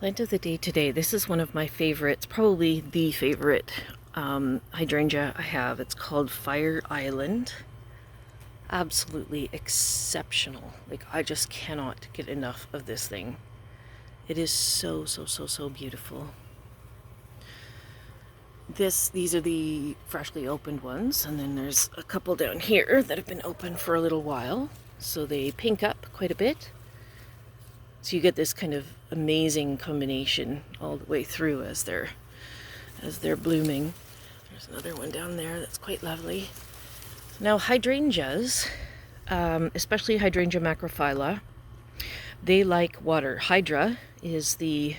Plant of the day today. This is one of my favorites, probably the favorite hydrangea I have. It's called Fire Island. Absolutely exceptional. Like, I just cannot get enough of this thing. It is so beautiful. These are the freshly opened ones, and then there's a couple down here that have been open for a little while, so they pink up quite a bit. So you get this kind of amazing combination all the way through as they're blooming. There's another one down there that's quite lovely. Now hydrangeas, especially Hydrangea macrophylla, they like water. Hydra is the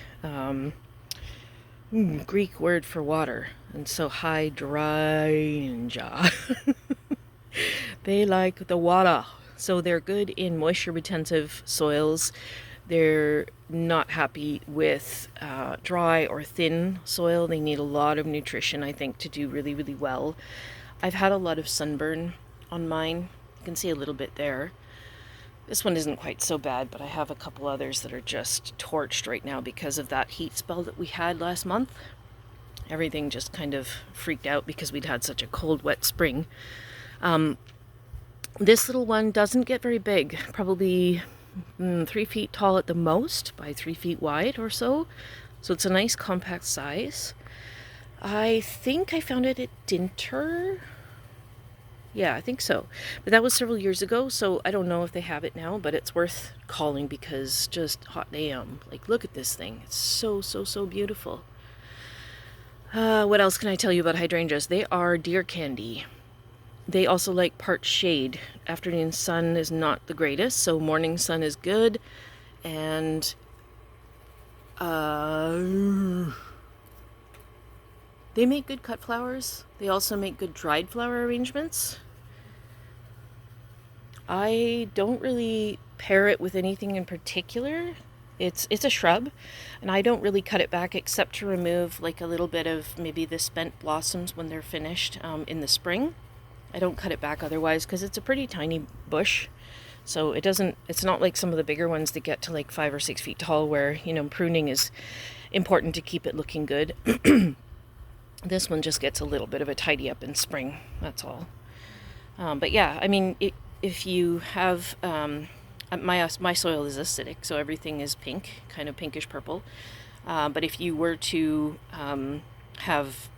Greek word for water, and so hydrangea. They like the water, so they're good in moisture retentive soils. They're not happy with dry or thin soil. They need a lot of nutrition, I think, to do really well. I've had a lot of sunburn on mine. You can see a little bit there. This one isn't quite so bad, but I have a couple others that are just torched right now because of that heat spell that we had last month. Everything just kind of freaked out because we'd had such a cold, wet spring. This little one doesn't get very big, probably 3 feet tall at the most by 3 feet wide or so. So it's a nice compact size. I think I found it at Dinter. Yeah, I think so. But that was several years ago, so I don't know if they have it now, but it's worth calling because just hot damn. Like, look at this thing. It's so beautiful. What else can I tell you about hydrangeas? They are deer candy. They also like part shade. Afternoon sun is not the greatest, so morning sun is good. And they make good cut flowers. They also make good dried flower arrangements. I don't really pair it with anything in particular. It's a shrub, and I don't really cut it back except to remove like a little bit of maybe the spent blossoms when they're finished in the spring. I don't cut it back otherwise because it's a pretty tiny bush. So it's not like some of the bigger ones that get to like 5 or 6 feet tall where, pruning is important to keep it looking good. This one just gets a little bit of a tidy up in spring, that's all. But yeah, I mean, if you have, my soil is acidic, so everything is pink, kind of pinkish purple. But if you were to have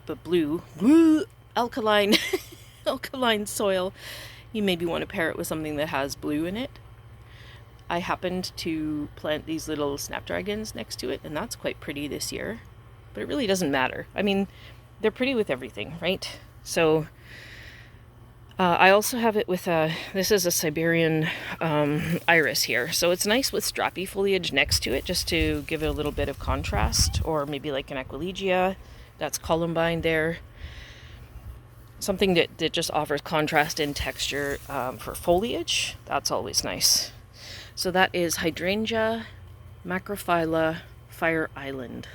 the blue alkaline soil, you maybe want to pair it with something that has blue in it. I happened to plant these little snapdragons next to it, and that's quite pretty this year. But it really doesn't matter. I mean, they're pretty with everything, right? So I also have it with this is a Siberian iris here. So it's nice with strappy foliage next to it, just to give it a little bit of contrast, or maybe like an Aquilegia. That's columbine there. Something that just offers contrast in texture for foliage. That's always nice. So that is Hydrangea macrophylla Fire Island.